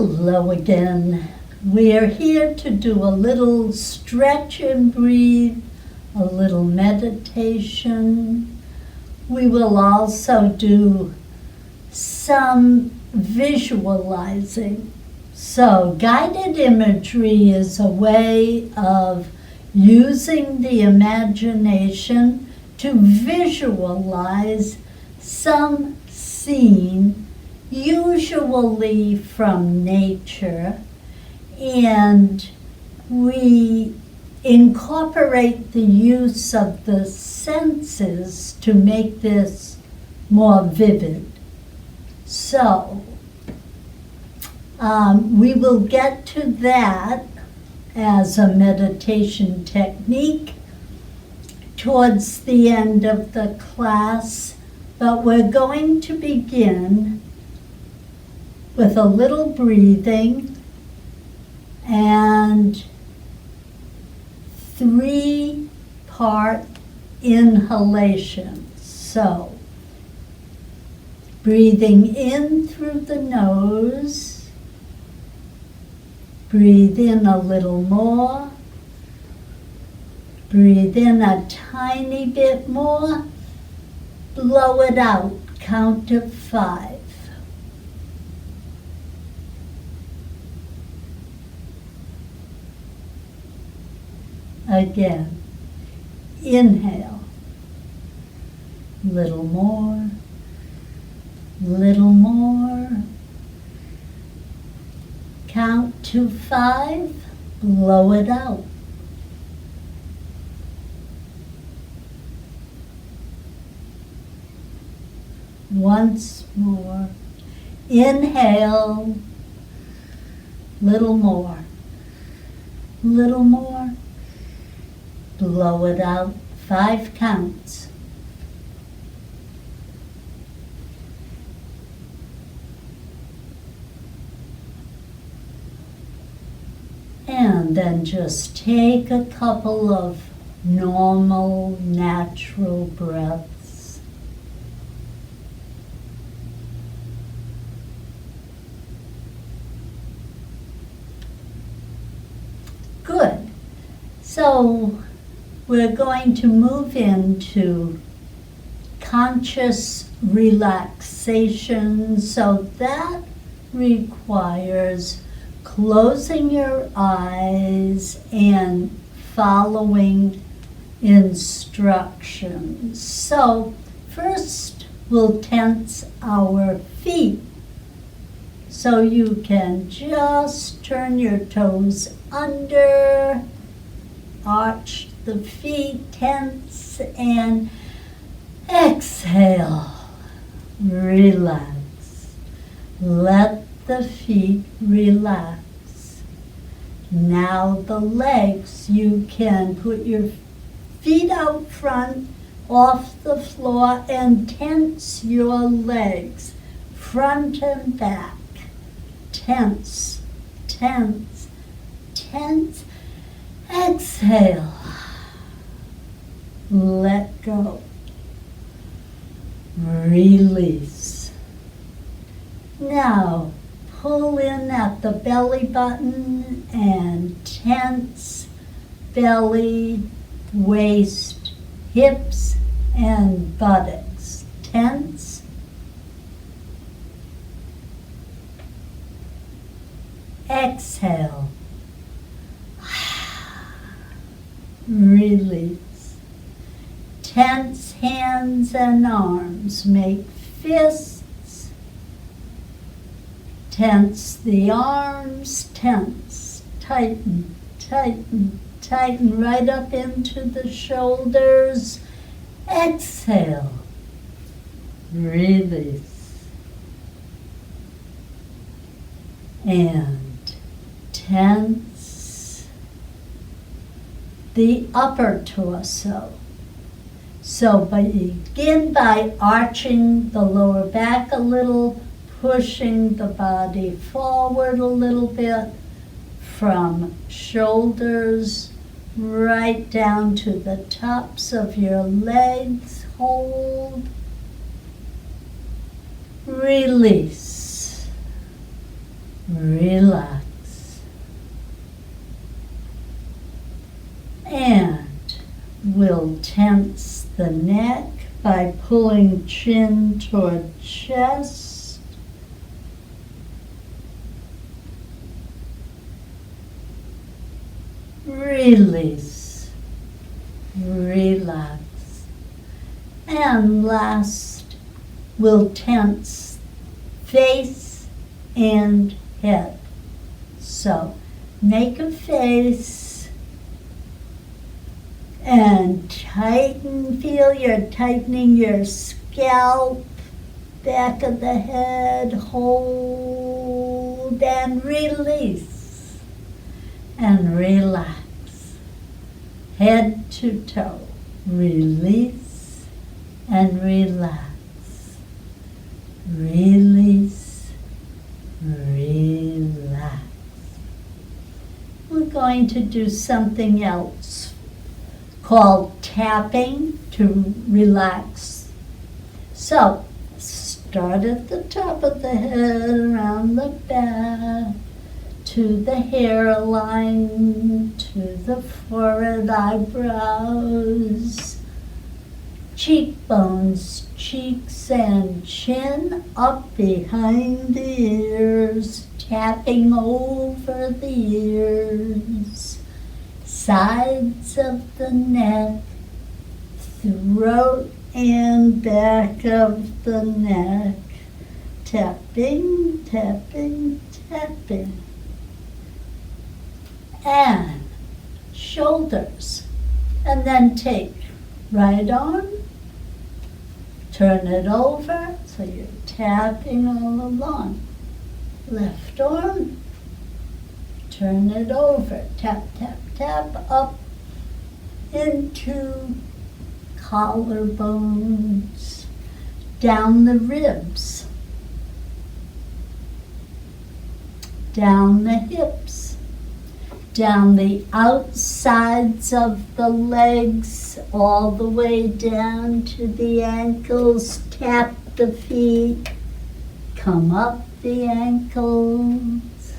Hello again. We are here to do a little stretch and breathe, a little meditation. We will also do some visualizing. So guided imagery is a way of using the imagination to visualize some scene, usually from nature, and we incorporate the use of the senses to make this more vivid. So, we will get to that as a meditation technique towards the end of the class, but we're going to begin with a little breathing and 3-part inhalation. So, breathing in through the nose, breathe in a little more, breathe in a tiny bit more, blow it out, count to 5. Again, inhale, little more, count to 5, blow it out. Once more, inhale, little more, blow it out, 5 counts. And then just take a couple of normal, natural breaths. Good. So we're going to move into conscious relaxation. So that requires closing your eyes and following instructions. So first we'll tense our feet. So you can just turn your toes under, arch the feet, tense, and exhale. Relax. Let the feet relax. Now the legs, you can put your feet out front off the floor and tense your legs, front and back. Tense, tense, tense. Exhale. Let go. Release. Now, pull in at the belly button and tense belly, waist, hips, and buttocks. Tense. Exhale. Release. Tense hands and arms. Make fists. Tense the arms. Tense. Tighten, tighten, tighten right up into the shoulders. Exhale. Release. And tense the upper torso. So begin by arching the lower back a little, pushing the body forward a little bit from shoulders right down to the tops of your legs. Hold. Release. relax. And we'll tense the neck by pulling chin toward chest. Release. Relax. And last, we'll tense face and head. So make a face and tighten, feel you're tightening your scalp, back of the head, hold and release and relax. Head to toe, release and relax. Release, relax. We're going to do something else called tapping to relax. So, start at the top of the head, around the back, to the hairline, to the forehead, eyebrows, cheekbones, cheeks and chin, up behind the ears, tapping over the ears, sides of the neck, throat and back of the neck, tapping, tapping, tapping. And shoulders. And then take right arm, turn it over, so you're tapping all along. Left arm, turn it over, tap, tap, tap, up into collarbones, down the ribs, down the hips, down the outsides of the legs, all the way down to the ankles, tap the feet, come up the ankles,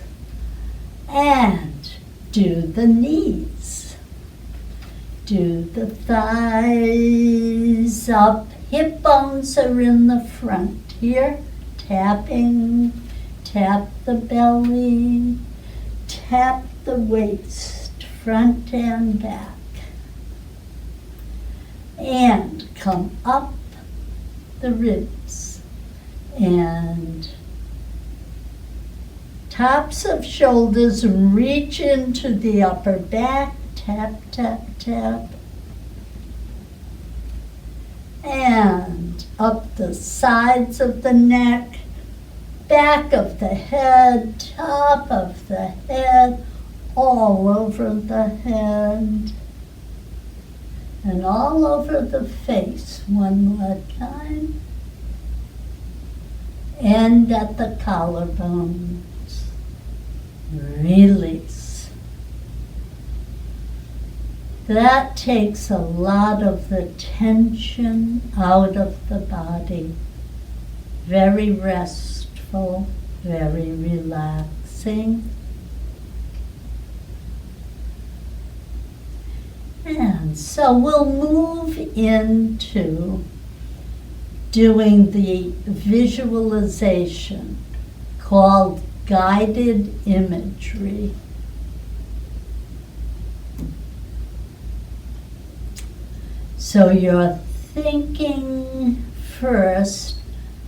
and do the knees. Do the thighs up, hip bones are in the front here, tapping, tap the belly, tap the waist, front and back, and come up the ribs, and tops of shoulders reach into the upper back, tap, tap, tap, and up the sides of the neck, back of the head, top of the head, all over the head, and all over the face. One more time. End at the collarbones. Release. That takes a lot of the tension out of the body. Very restful, very relaxing. And so we'll move into doing the visualization called guided imagery. So you're thinking first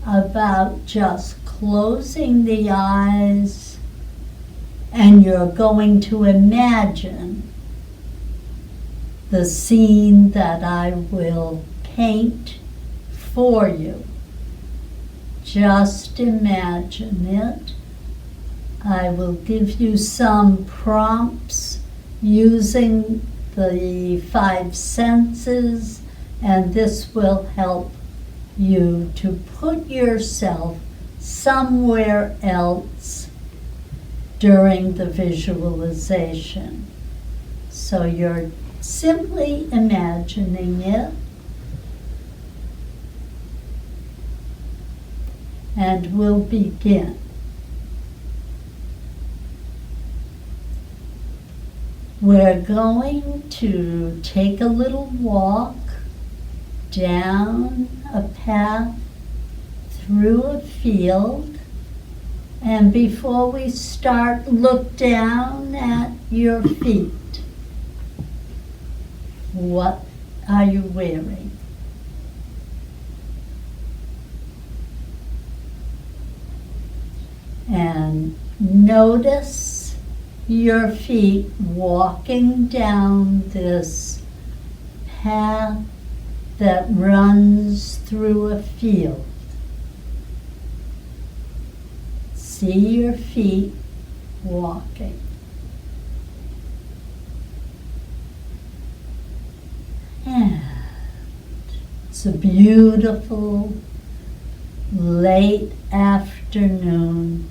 about just closing the eyes, and you're going to imagine the scene that I will paint for you. Just imagine it. I will give you some prompts using the 5 senses, and this will help you to put yourself somewhere else during the visualization. So you're simply imagining it, and we'll begin. We're going to take a little walk down a path through a field, and before we start, look down at your feet. What are you wearing? And notice your feet walking down this path that runs through a field. See your feet walking. And it's a beautiful late afternoon.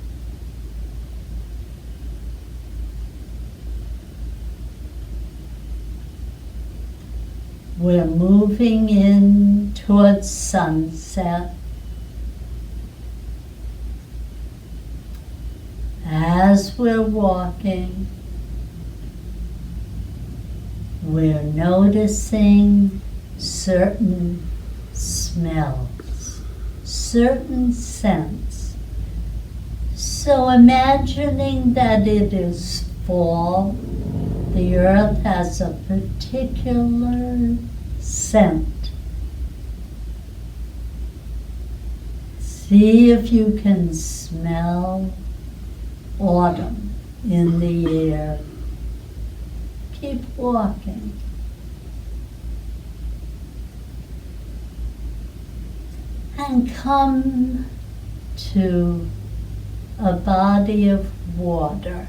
We're moving in towards sunset. As we're walking, we're noticing certain smells, certain scents. So imagining that it is fall, the earth has a particular scent. See if you can smell autumn in the air. Keep walking. And come to a body of water,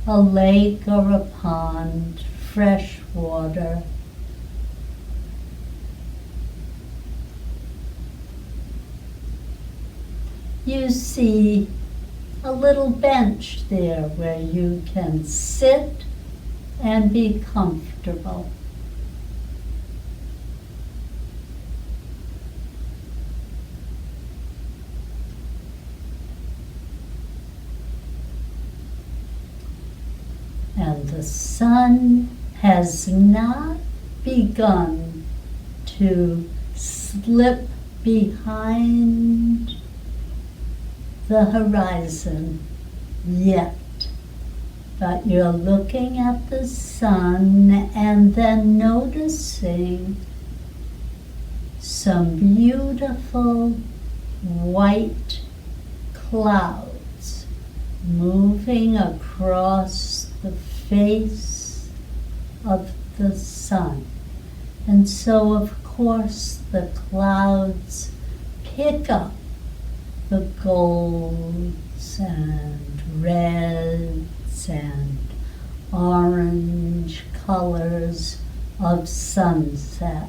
a lake or a pond, fresh water. You see a little bench there where you can sit and be comfortable. And the sun has not begun to slip behind the horizon yet. But you're looking at the sun and then noticing some beautiful white clouds moving across the face of the sun. And so, of course, the clouds pick up the golds and reds and orange colors of sunset.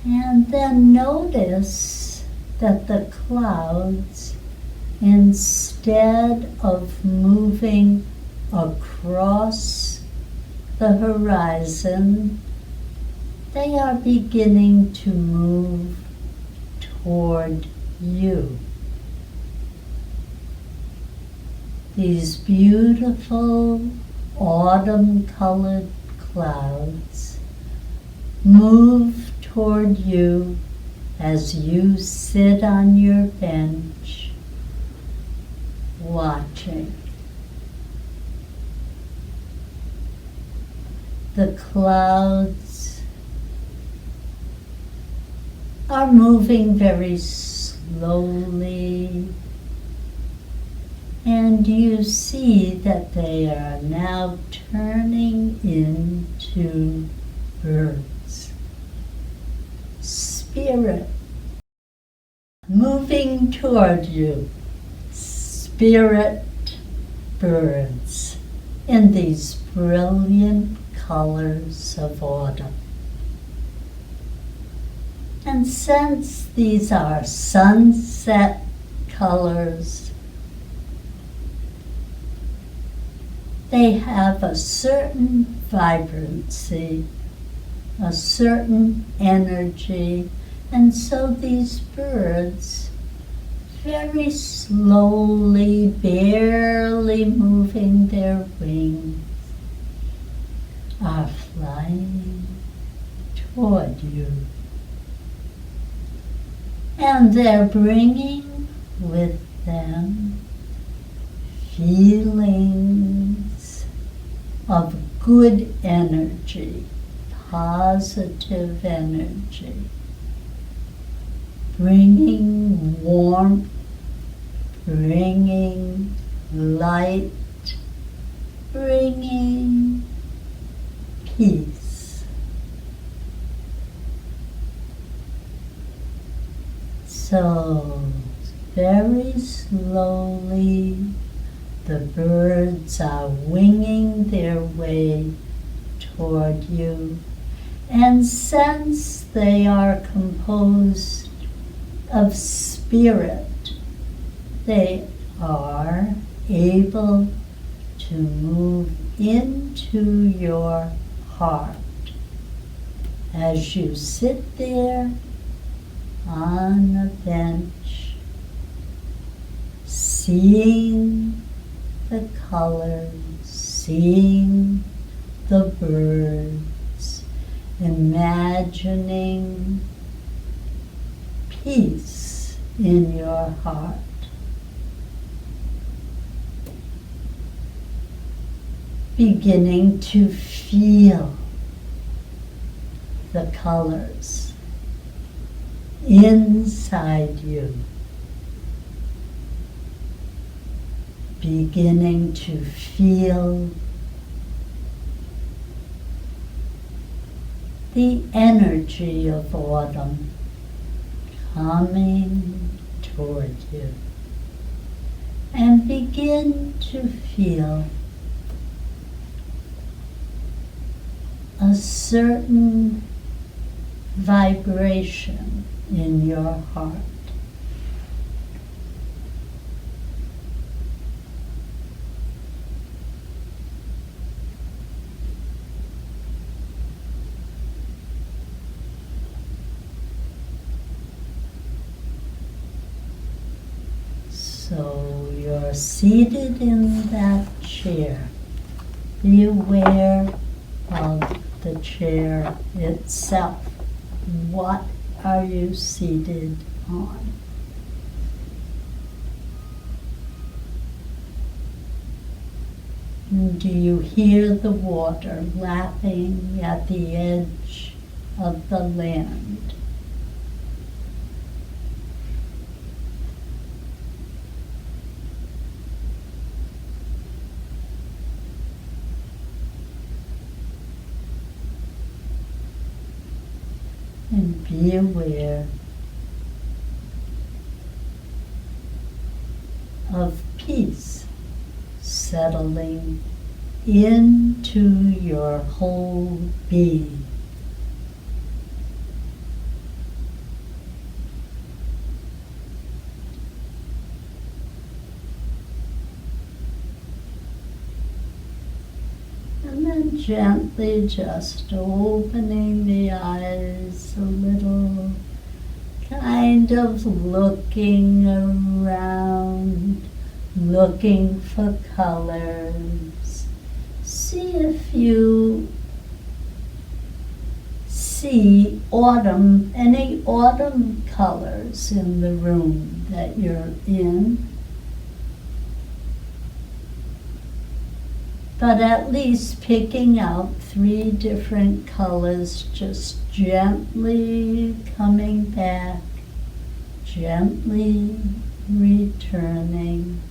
And then notice that the clouds, instead of moving across the horizon, they are beginning to move toward you. These beautiful autumn-colored clouds move toward you as you sit on your bench watching. The clouds are moving very slowly, and you see that they are now turning into birds. Spirit moving toward you. Spirit birds in these brilliant colors of autumn. And since these are sunset colors, they have a certain vibrancy, a certain energy, and so these birds very slowly, barely moving their wings, are flying toward you. And they're bringing with them feelings of good energy, positive energy, bringing warmth, bringing light, bringing peace. So very slowly the birds are winging their way toward you, and since they are composed of spirit, they are able to move into your heart as you sit there on a bench, seeing the colors, seeing the birds, imagining peace in your heart. Beginning to feel the colors inside you. Beginning to feel the energy of autumn coming toward you. And begin to feel a certain vibration in your heart. So you're seated in that chair. Be aware of the chair itself. What are you seated on? Do you hear the water lapping at the edge of the land? And be aware of peace settling into your whole being. And then gently just opening the eyes a little, kind of looking around, looking for colors. See if you see autumn, any autumn colors in the room that you're in. But at least picking out 3 different colors, just gently coming back, gently returning.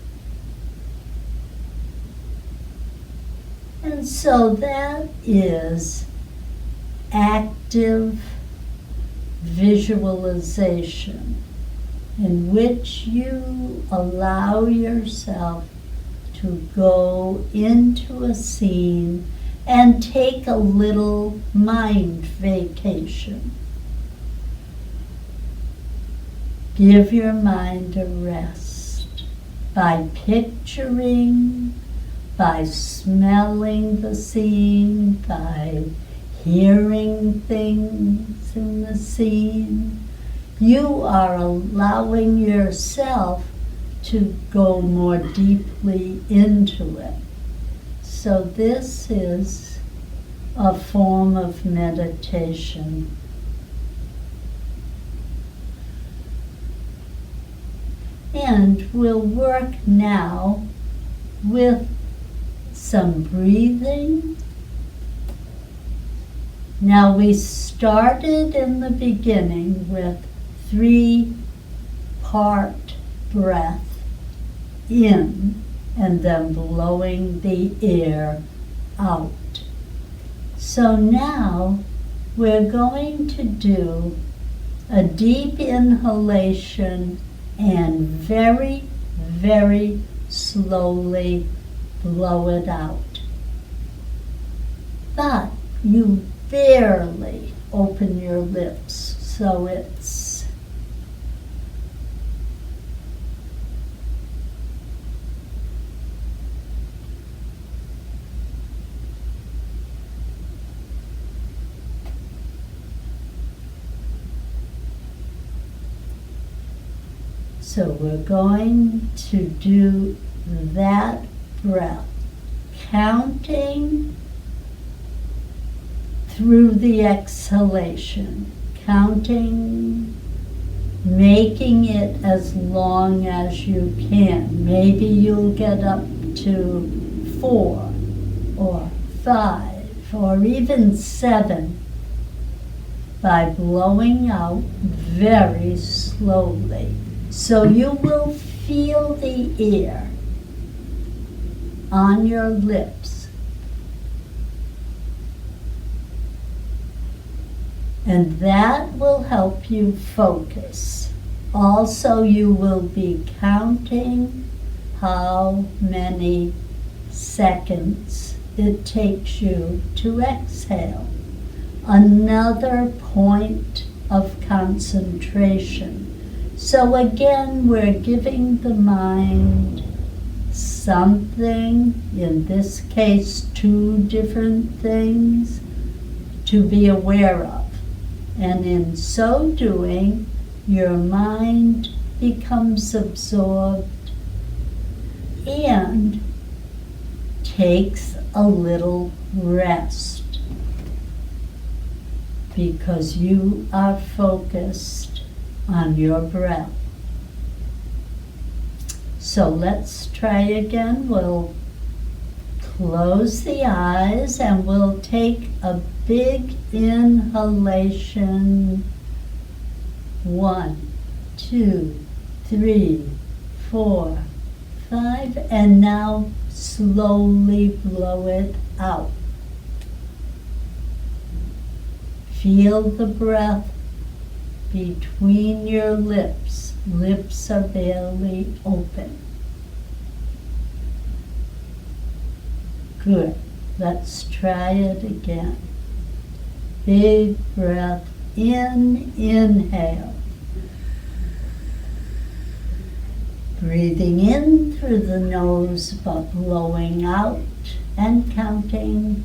And so that is active visualization, in which you allow yourself to go into a scene and take a little mind vacation. Give your mind a rest by picturing, by smelling the scene, by hearing things in the scene. you are allowing yourself to go more deeply into it. So this is a form of meditation. And we'll work now with some breathing. Now we started in the beginning with 3-part breath in and then blowing the air out. So now we're going to do a deep inhalation and very, very slowly blow it out. But you barely open your lips, so it's so we're going to do that breath, counting through the exhalation, counting, making it as long as you can. Maybe you'll get up to 4 or 5 or even 7 by blowing out very slowly. So you will feel the air on your lips. And that will help you focus. Also, you will be counting how many seconds it takes you to exhale. Another point of concentration. So again, we're giving the mind something, in this case 2 different things, to be aware of. And in so doing, your mind becomes absorbed and takes a little rest because you are focused on your breath. So let's try again. We'll close the eyes and we'll take a big inhalation. 1, 2, 3, 4, 5, and now slowly blow it out. Feel the breath between your lips. Lips are barely open. Good. Let's try it again. Big breath in, inhale. Breathing in through the nose, but blowing out and counting.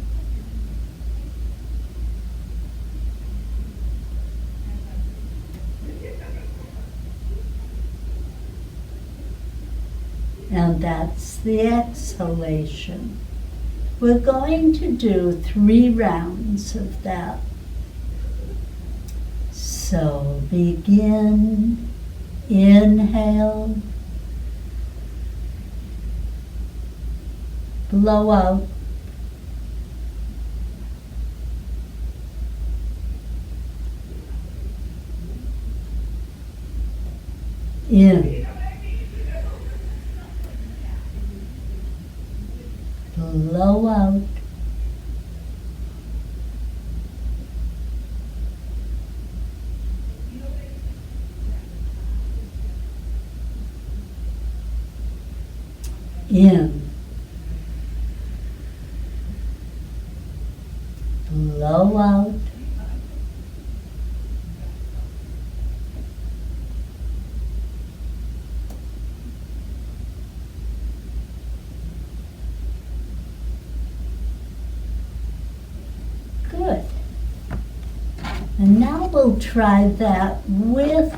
And that's the exhalation. We're going to do 3 rounds of that. So begin, inhale, blow out, in, blow out, in, blow out, good. And now we'll try that with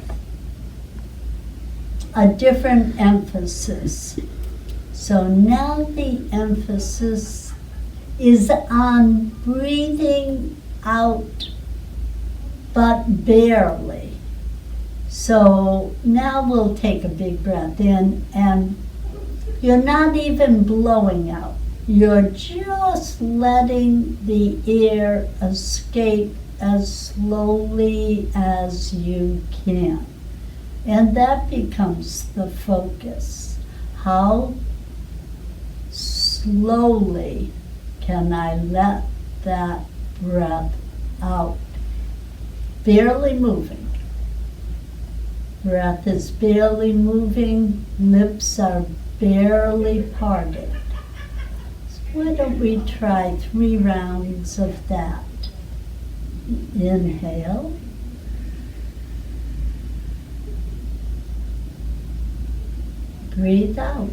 a different emphasis. So now the emphasis is on breathing out, but barely. So now we'll take a big breath in, and you're not even blowing out. You're just letting the air escape as slowly as you can. And that becomes the focus. How slowly can I let that breath out? Barely moving. Breath is barely moving, lips are barely parted. So why don't we try 3 rounds of that? Inhale. Breathe out.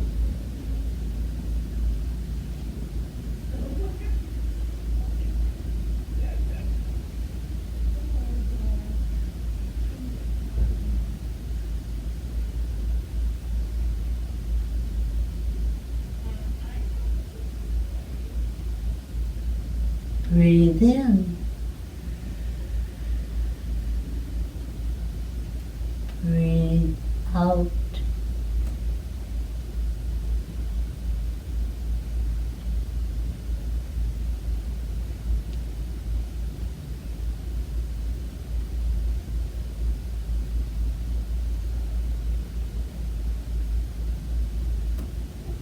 Breathe in. Breathe out.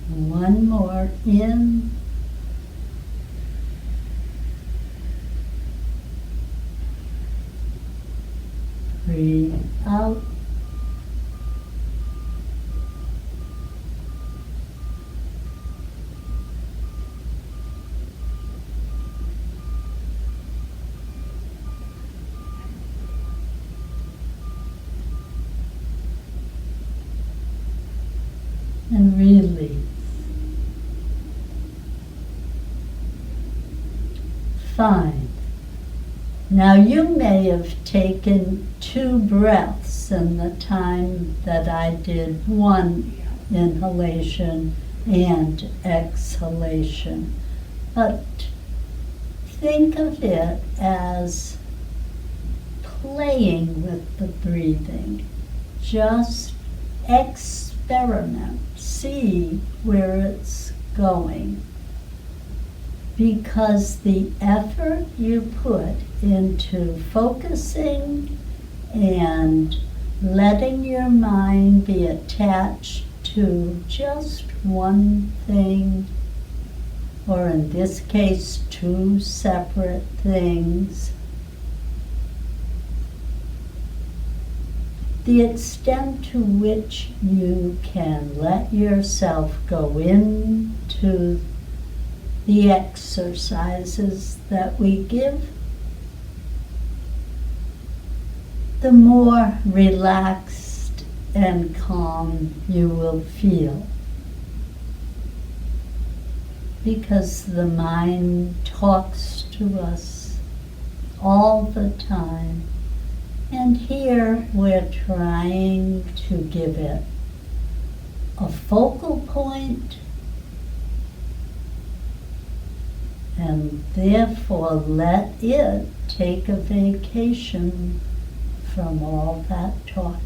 One more in. Breathe out. And release. Fine. Now you may have taken 2 breaths in the time that I did 1 inhalation and exhalation. But think of it as playing with the breathing. Just experiment. See where it's going. Because the effort you put into focusing and letting your mind be attached to just one thing, or in this case, 2 separate things, the extent to which you can let yourself go into the exercises that we give, the more relaxed and calm you will feel. Because the mind talks to us all the time, and here we're trying to give it a focal point, and therefore let it take a vacation from all that talk.